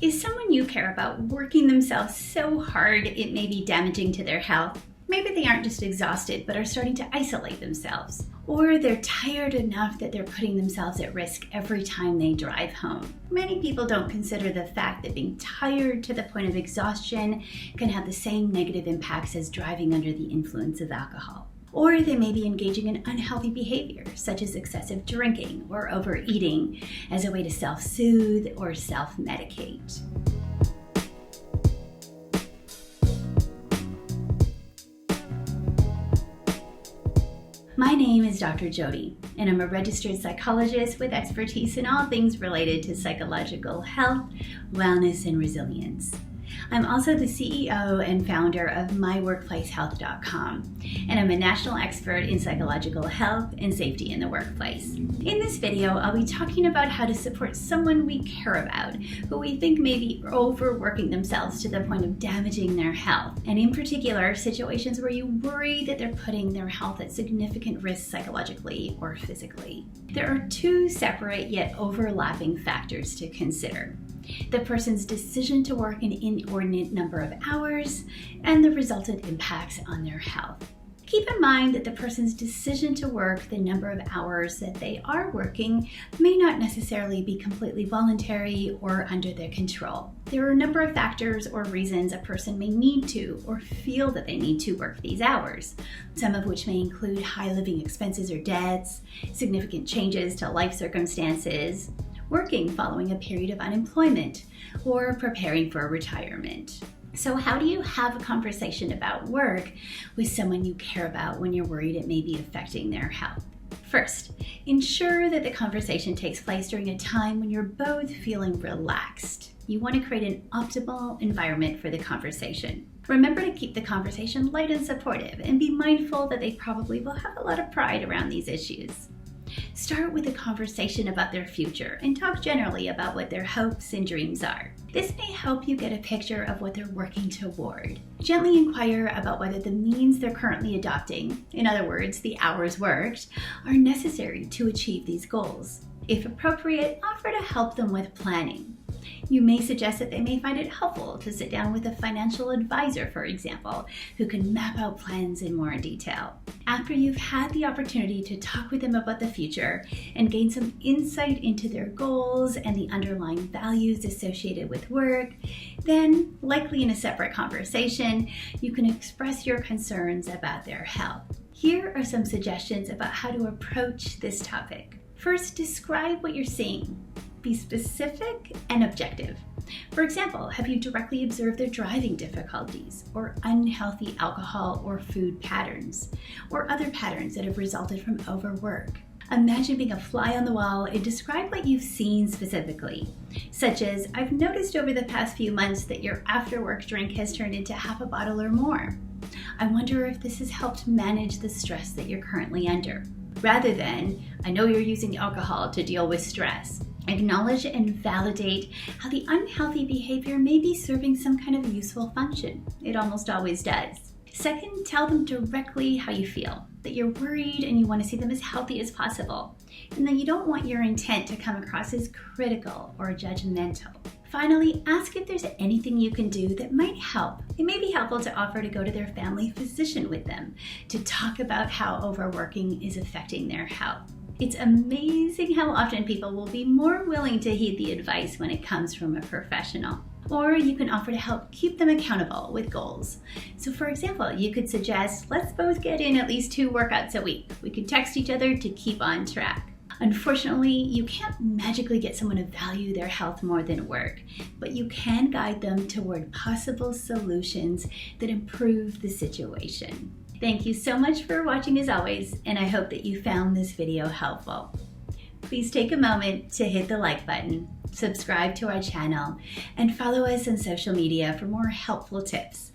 Is someone you care about working themselves so hard it may be damaging to their health? Maybe they aren't just exhausted, but are starting to isolate themselves. Or they're tired enough that they're putting themselves at risk every time they drive home. Many people don't consider the fact that being tired to the point of exhaustion can have the same negative impacts as driving under the influence of alcohol. Or they may be engaging in unhealthy behavior, such as excessive drinking or overeating, as a way to self-soothe or self-medicate. My name is Dr. Joti, and I'm a registered psychologist with expertise in all things related to psychological health, wellness, and resilience. I'm also the CEO and founder of MyWorkplaceHealth.com, and I'm a national expert in psychological health and safety in the workplace. In this video, I'll be talking about how to support someone we care about, who we think may be overworking themselves to the point of damaging their health, and in particular, situations where you worry that they're putting their health at significant risk psychologically or physically. There are two separate yet overlapping factors to consider: the person's decision to work an inordinate number of hours, and the resultant impacts on their health. Keep in mind that the person's decision to work the number of hours that they are working may not necessarily be completely voluntary or under their control. There are a number of factors or reasons a person may need to or feel that they need to work these hours, some of which may include high living expenses or debts, significant changes to life circumstances, working following a period of unemployment, or preparing for retirement. So how do you have a conversation about work with someone you care about when you're worried it may be affecting their health? First, ensure that the conversation takes place during a time when you're both feeling relaxed. You want to create an optimal environment for the conversation. Remember to keep the conversation light and supportive, and be mindful that they probably will have a lot of pride around these issues. Start with a conversation about their future and talk generally about what their hopes and dreams are. This may help you get a picture of what they're working toward. Gently inquire about whether the means they're currently adopting, in other words, the hours worked, are necessary to achieve these goals. If appropriate, offer to help them with planning. You may suggest that they may find it helpful to sit down with a financial advisor, for example, who can map out plans in more detail. After you've had the opportunity to talk with them about the future and gain some insight into their goals and the underlying values associated with work, then, likely in a separate conversation, you can express your concerns about their health. Here are some suggestions about how to approach this topic. First, describe what you're seeing. Be specific and objective. For example, have you directly observed their driving difficulties, or unhealthy alcohol or food patterns, or other patterns that have resulted from overwork? Imagine being a fly on the wall and describe what you've seen specifically, such as, I've noticed over the past few months that your after-work drink has turned into half a bottle or more. I wonder if this has helped manage the stress that you're currently under. Rather than, I know you're using alcohol to deal with stress. Acknowledge and validate how the unhealthy behavior may be serving some kind of useful function. It almost always does. Second, tell them directly how you feel, that you're worried and you want to see them as healthy as possible, and that you don't want your intent to come across as critical or judgmental. Finally, ask if there's anything you can do that might help. It may be helpful to offer to go to their family physician with them to talk about how overworking is affecting their health. It's amazing how often people will be more willing to heed the advice when it comes from a professional. Or you can offer to help keep them accountable with goals. So for example, you could suggest, let's both get in at least 2 workouts a week. We could text each other to keep on track. Unfortunately, you can't magically get someone to value their health more than work, but you can guide them toward possible solutions that improve the situation. Thank you so much for watching as always, and I hope that you found this video helpful. Please take a moment to hit the like button, subscribe to our channel, and follow us on social media for more helpful tips.